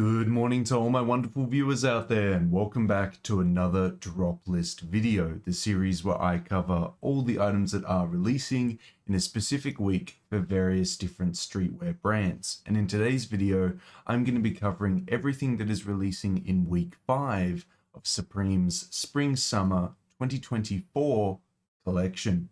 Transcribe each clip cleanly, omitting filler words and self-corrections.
Good morning to all my wonderful viewers out there, and welcome back to another drop list video, the series where I cover all the items that are releasing in a specific week for various different streetwear brands. And in today's video, I'm going to be covering everything that is releasing in week 5 of Supreme's Spring Summer 2024 collection.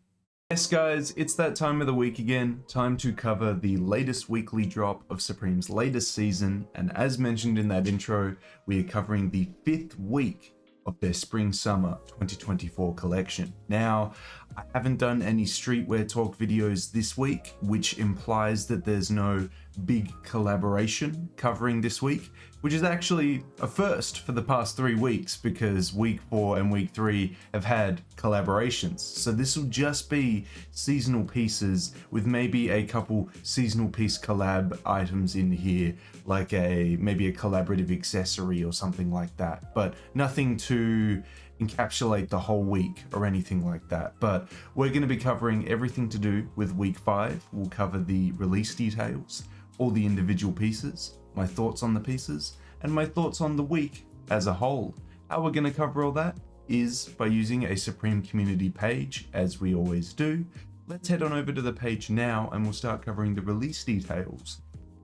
Yes guys, it's that time of the week again, time to cover the latest weekly drop of Supreme's latest season, and as mentioned in that intro, we are covering the 5th week of their Spring Summer 2024 collection. Now, I haven't done any streetwear talk videos this week, which implies that there's no big collaboration covering this week, which is actually a first for the past 3 weeks because week 4 and week 3 have had collaborations. So this will just be seasonal pieces with maybe a couple seasonal piece collab items in here, like maybe a collaborative accessory or something like that, but nothing to encapsulate the whole week or anything like that. But we're going to be covering everything to do with week 5. We'll cover the release details, all the individual pieces, my thoughts on the pieces, and my thoughts on the week as a whole. How we're going to cover all that is by using a Supreme community page, as we always do. Let's head on over to the page now and we'll start covering the release details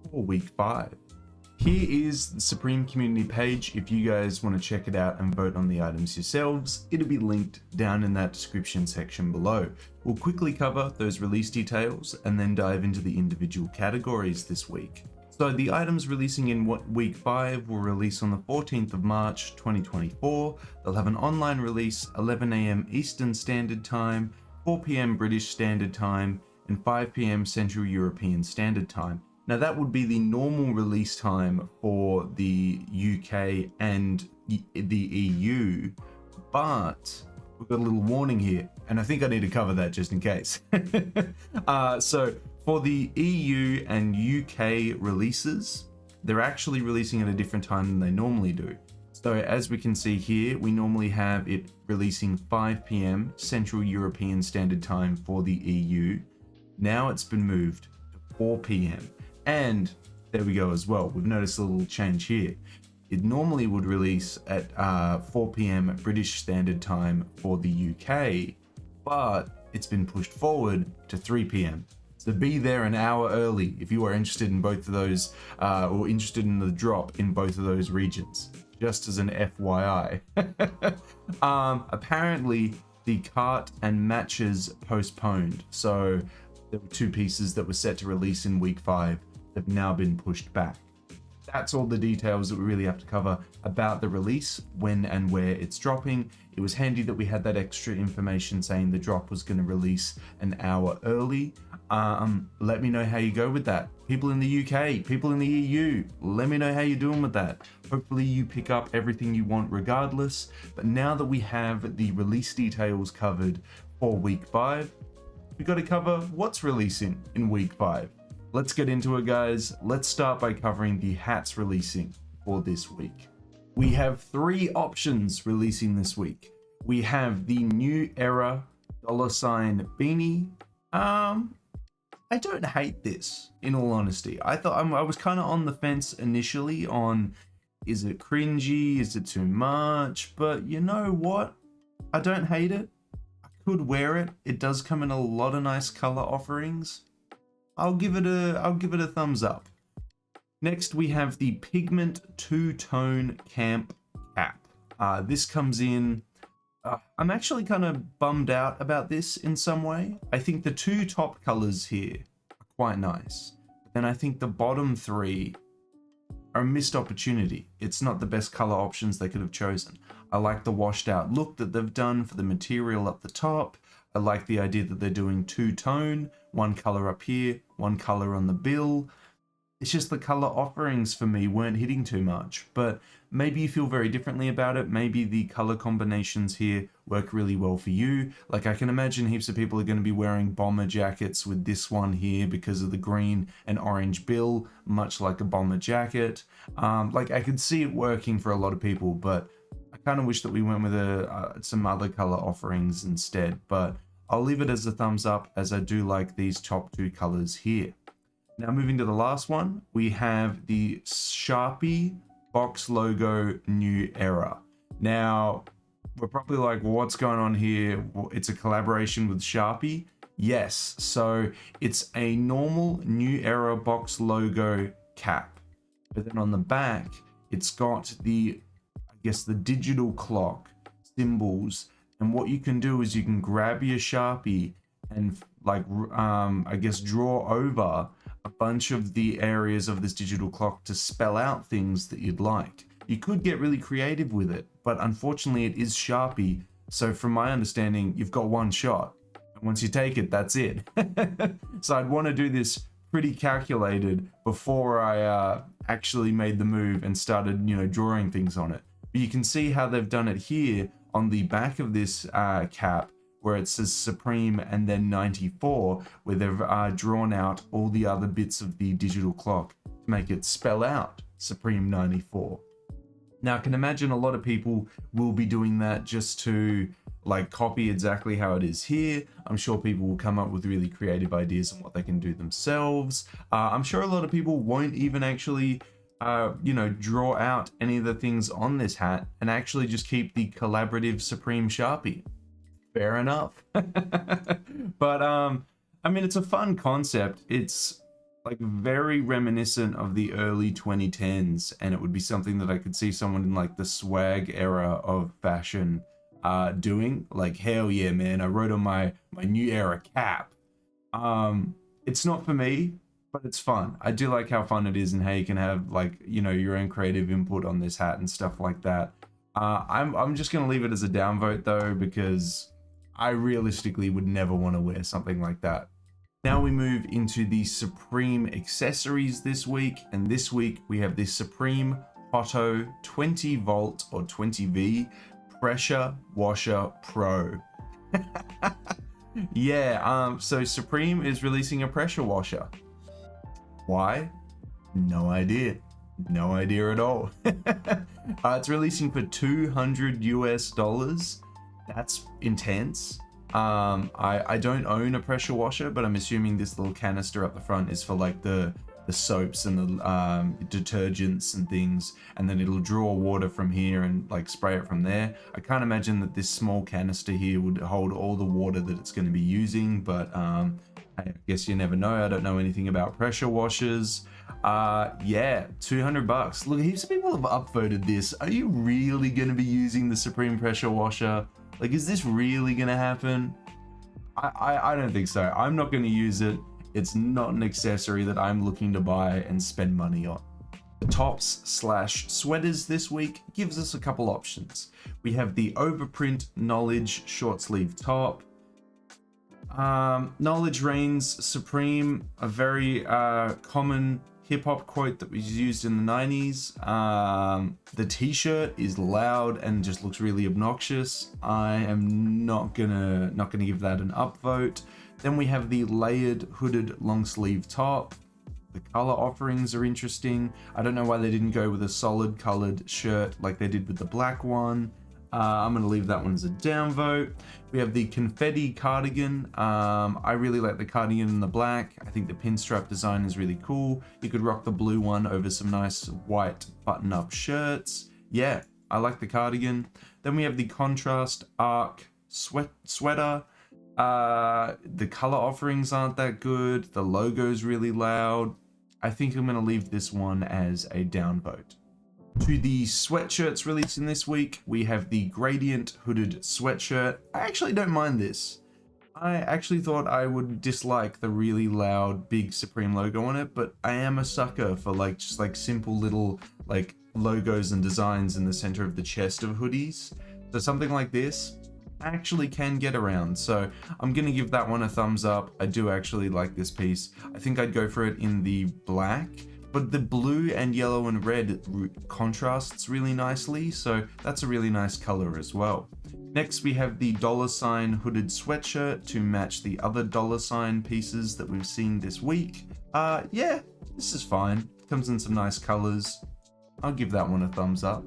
for week 5. Here is the Supreme community page. If you guys want to check it out and vote on the items yourselves, it'll be linked down in that description section below. We'll quickly cover those release details and then dive into the individual categories this week. So the items releasing in week 5 will release on the 14th of March 2024. They'll have an online release 11 AM Eastern Standard Time, 4 PM British Standard Time, and 5 PM Central European Standard Time. Now that would be the normal release time for the UK and the EU, but we've got a little warning here, and I think I need to cover that just in case. So for the EU and UK releases, they're actually releasing at a different time than they normally do. So as we can see here, we normally have it releasing 5 PM Central European Standard Time for the EU. Now it's been moved to 4 PM. And there we go as well. We've noticed a little change here. It normally would release at 4 PM British Standard Time for the UK, but it's been pushed forward to 3 PM. So be there an hour early if you are interested in both of those, or interested in the drop in both of those regions, just as an FYI. Apparently, the cart and matches postponed. So there were 2 pieces that were set to release in week 5. Have now been pushed back. That's all the details that we really have to cover about the release, when and where it's dropping. It was handy that we had that extra information saying the drop was going to release an hour early. Let me know how you go with that. People in the UK, people in the EU, let me know how you're doing with that. Hopefully you pick up everything you want regardless. But now that we have the release details covered for week 5, we've got to cover what's releasing in week 5. Let's get into it, guys. Let's start by covering the hats releasing for this week. We have 3 options releasing this week. We have the New Era $ beanie. I don't hate this, in all honesty. I was kind of on the fence initially on, is it cringy? Is it too much? But you know what? I don't hate it. I could wear it. It does come in a lot of nice color offerings. I'll give it a thumbs up. Next, we have the Pigment Two-Tone Camp Cap. This comes in. I'm actually kind of bummed out about this in some way. I think the 2 top colors here are quite nice. Then I think the bottom 3 are a missed opportunity. It's not the best color options they could have chosen. I like the washed out look that they've done for the material up the top. I like the idea that they're doing 2-tone, 1 color up here, 1 color on the bill. It's just the color offerings for me weren't hitting too much, but maybe you feel very differently about it. Maybe the color combinations here work really well for you. Like I can imagine heaps of people are going to be wearing bomber jackets with this one here because of the green and orange bill, much like a bomber jacket. Like I could see it working for a lot of people, but I kind of wish that we went with some other color offerings instead, but I'll leave it as a thumbs up as I do like these top 2 colors here. Now moving to the last one, we have the Sharpie box logo new era. Now, we're probably like, well, what's going on here? Well, it's a collaboration with Sharpie. Yes, so it's a normal new era box logo cap, but then on the back, it's got the, I guess, the digital clock symbols. And what you can do is you can grab your Sharpie and like, I guess, draw over a bunch of the areas of this digital clock to spell out things that you'd like. You could get really creative with it, but unfortunately it is Sharpie. So from my understanding, you've got one shot. And once you take it, that's it. So I'd want to do this pretty calculated before I actually made the move and started, drawing things on it. But you can see how they've done it here on the back of this cap, where it says Supreme and then 94, where they've drawn out all the other bits of the digital clock to make it spell out Supreme 94. Now, I can imagine a lot of people will be doing that just to like copy exactly how it is here. I'm sure people will come up with really creative ideas on what they can do themselves. I'm sure a lot of people won't even actually draw out any of the things on this hat and actually just keep the collaborative Supreme Sharpie. Fair enough. But I mean, it's a fun concept. It's like very reminiscent of the early 2010s, and it would be something that I could see someone in like the swag era of fashion doing. Like, hell yeah, man, I wrote on my new era cap. It's not for me, but it's fun. I do like how fun it is and how you can have like, your own creative input on this hat and stuff like that. I'm just gonna leave it as a downvote though, because I realistically would never want to wear something like that. Now we move into the Supreme accessories this week, and this week we have this Supreme Hotto 20 volt or 20V pressure washer pro. Yeah, so Supreme is releasing a pressure washer. Why? No idea. No idea at all. It's releasing for $200 US. That's intense. I don't own a pressure washer, but I'm assuming this little canister up the front is for like the soaps and the detergents and things, and then it'll draw water from here and like spray it from there. I can't imagine that this small canister here would hold all the water that it's going to be using, but I guess you never know. I don't know anything about pressure washers. Yeah, $200. Look, heaps of people have upvoted this. Are you really going to be using the Supreme pressure washer? Like, is this really gonna happen? I don't think so. I'm not gonna use it. It's not an accessory that I'm looking to buy and spend money on. The tops/sweaters this week gives us a couple options. We have the overprint Knowledge short sleeve top. Knowledge reigns supreme, a very common hip-hop quote that was used in the 90s. The t-shirt is loud and just looks really obnoxious. I am not gonna give that an upvote. Then we have the layered hooded long sleeve top. The color offerings are interesting. I don't know why they didn't go with a solid colored shirt like they did with the black one. I'm going to leave that one as a downvote. We have the confetti cardigan. I really like the cardigan in the black. I think the pinstripe design is really cool. You could rock the blue one over some nice white button-up shirts. Yeah, I like the cardigan. Then we have the contrast arc sweater. The color offerings aren't that good. The logo's really loud. I think I'm going to leave this one as a downvote. To the sweatshirts releasing this week, we have the gradient hooded sweatshirt. I actually don't mind this. I actually thought I would dislike the really loud big Supreme logo on it, but I am a sucker for like just like simple little like logos and designs in the center of the chest of hoodies. So something like this actually can get around. So I'm gonna give that one a thumbs up. I do actually like this piece. I think I'd go for it in the black, but the blue and yellow and red contrasts really nicely, so that's a really nice color as well. Next we have the $ hooded sweatshirt to match the other $ pieces that we've seen this week. Yeah, this is fine. Comes in some nice colors. I'll give that one a thumbs up.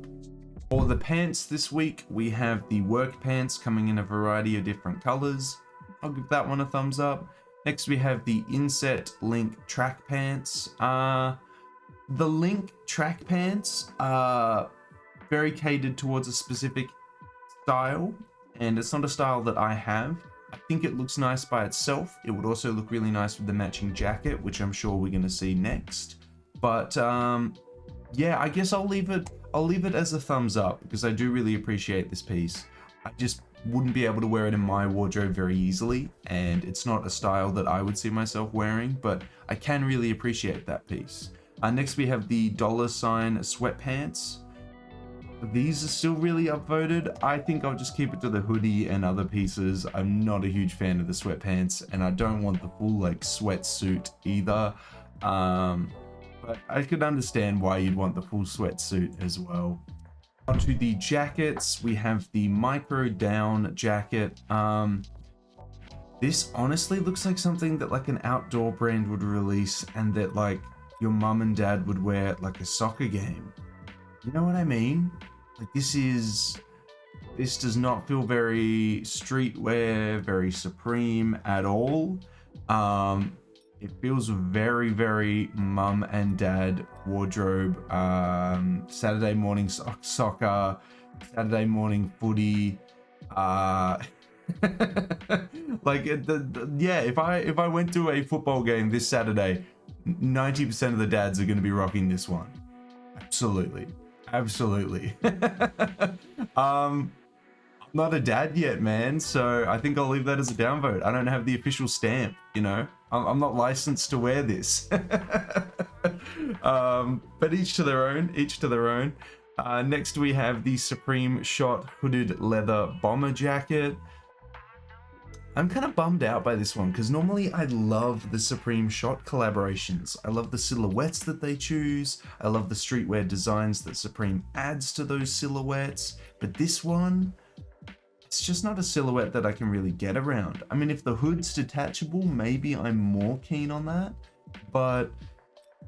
For the pants this week, we have the work pants coming in a variety of different colors. I'll give that one a thumbs up. Next we have the inset link track pants. The Link track pants are very catered towards a specific style, and it's not a style that I have. I think it looks nice by itself. It would also look really nice with the matching jacket, which I'm sure we're going to see next. But yeah, I guess I'll leave it as a thumbs up because I do really appreciate this piece. I just wouldn't be able to wear it in my wardrobe very easily, and it's not a style that I would see myself wearing, but I can really appreciate that piece. Next we have the $ sweatpants. These are still really upvoted. I think I'll just keep it to the hoodie and other pieces. I'm not a huge fan of the sweatpants, and I don't want the full like sweatsuit either. But I could understand why you'd want the full sweatsuit as well. Onto the jackets, we have the micro down jacket. This honestly looks like something that like an outdoor brand would release and that like your mum and dad would wear at like a soccer game. You know what I mean? Like this does not feel very streetwear, very Supreme at all. It feels very, very mum and dad wardrobe. Saturday morning soccer, Saturday morning footy. Like yeah, if I went to a football game this Saturday, 90% of the dads are going to be rocking this one. Absolutely. I'm not a dad yet, man, so I think I'll leave that as a downvote. I don't have the official stamp, you know. I'm not licensed to wear this. But each to their own. Next we have the Supreme Shot hooded leather bomber jacket. I'm kind of bummed out by this one because normally I love the Supreme Shot collaborations. I love the silhouettes that they choose. I love the streetwear designs that Supreme adds to those silhouettes. But this one, it's just not a silhouette that I can really get around. I mean, if the hood's detachable, maybe I'm more keen on that. But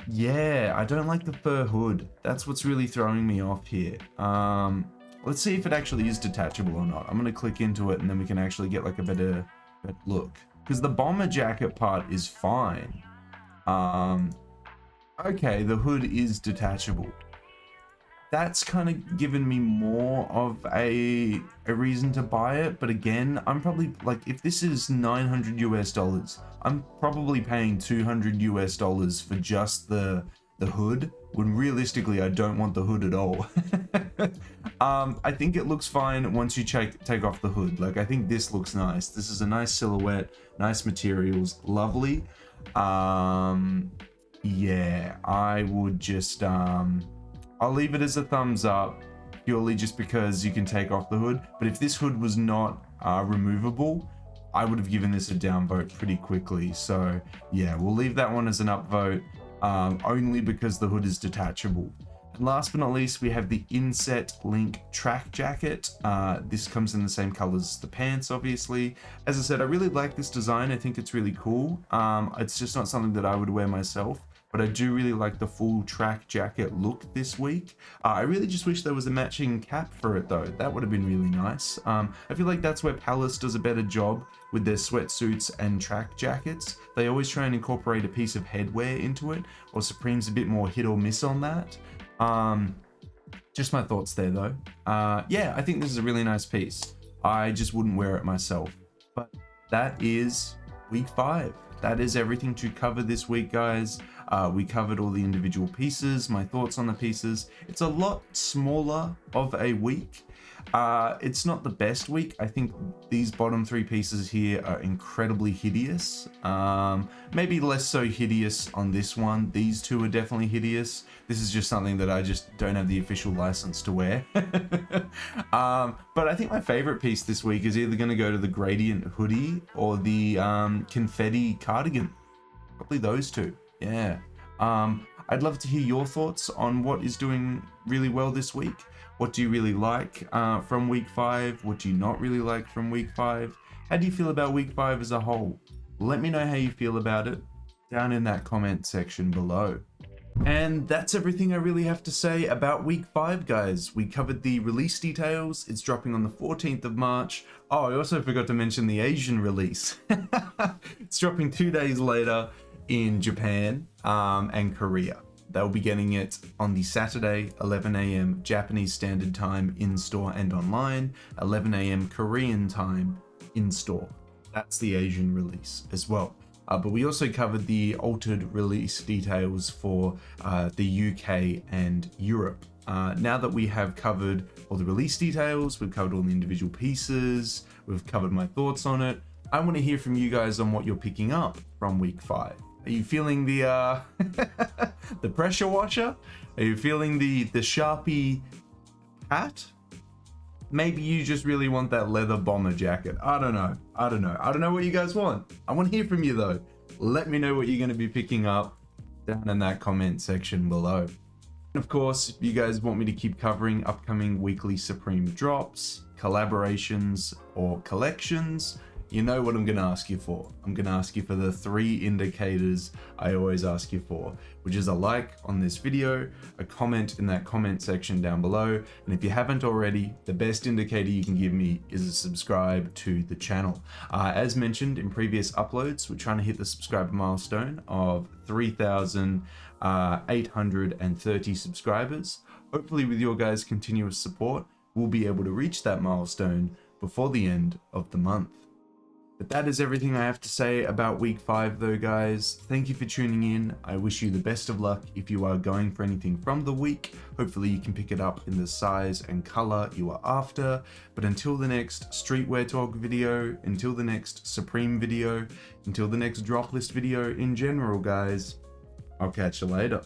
yeah, I don't like the fur hood. That's what's really throwing me off here. Let's see if it actually is detachable or not. I'm going to click into it and then we can actually get like a better look. Because the bomber jacket part is fine. Okay, the hood is detachable. That's kind of given me more of a reason to buy it, but again, I'm probably like, if this is $900 US, I'm probably paying $200 US for just the hood, when realistically I don't want the hood at all. I think it looks fine once you take off the hood. Like, I think this looks nice. This is a nice silhouette, nice materials, lovely. Yeah, I would just I'll leave it as a thumbs up, purely just because you can take off the hood. But if this hood was not removable, I would have given this a downvote pretty quickly. So yeah, we'll leave that one as an upvote, only because the hood is detachable. And last but not least, we have the Inset Link track jacket. This comes in the same colors as the pants, obviously. As I said, I really like this design. I think it's really cool. It's just not something that I would wear myself, but I do really like the full track jacket look this week. I really just wish there was a matching cap for it though. That would have been really nice. I feel like that's where Palace does a better job with their sweatsuits and track jackets. They always try and incorporate a piece of headwear into it, or Supreme's a bit more hit or miss on that. Just my thoughts there though. Yeah, I think this is a really nice piece. I just wouldn't wear it myself. But that is week 5. That is everything to cover this week, guys. We covered all the individual pieces, my thoughts on the pieces. It's a lot smaller of a week. It's not the best week. I think these bottom 3 pieces here are incredibly hideous. Maybe less so hideous on this one. These 2 are definitely hideous. This is just something that I just don't have the official license to wear. But I think my favorite piece this week is either going to go to the gradient hoodie or the confetti cardigan. Probably those 2. Yeah. I'd love to hear your thoughts on what is doing really well this week. What do you really like from week 5? What do you not really like from week 5? How do you feel about week 5 as a whole? Let me know how you feel about it down in that comment section below. And that's everything I really have to say about week 5, guys. We covered the release details. It's dropping on the 14th of March. Oh, I also forgot to mention the Asian release. It's dropping 2 days later in Japan and Korea. They'll be getting it on the Saturday, 11 a.m. Japanese Standard Time in-store and online, 11 a.m. Korean time in-store. That's the Asian release as well. But we also covered the altered release details for the UK and Europe. Now that we have covered all the release details, we've covered all the individual pieces, we've covered my thoughts on it, I want to hear from you guys on what you're picking up from week 5. Are you feeling the the pressure washer? Are you feeling the Sharpie hat? Maybe you just really want that leather bomber jacket. I don't know. I don't know what you guys want. I want to hear from you though. Let me know what you're going to be picking up down in that comment section below. And of course, if you guys want me to keep covering upcoming weekly Supreme drops, collaborations, or collections, you know what I'm going to ask you for. I'm going to ask you for the 3 indicators I always ask you for, which is a like on this video, a comment in that comment section down below, and if you haven't already, the best indicator you can give me is a subscribe to the channel. As mentioned in previous uploads, we're trying to hit the subscriber milestone of 3,830 subscribers. Hopefully with your guys' continuous support, we'll be able to reach that milestone before the end of the month. But that is everything I have to say about week 5 though, guys. Thank you for tuning in. I wish you the best of luck if you are going for anything from the week. Hopefully you can pick it up in the size and color you are after. But until the next streetwear talk video, until the next Supreme video, until the next drop list video in general, guys, I'll catch you later.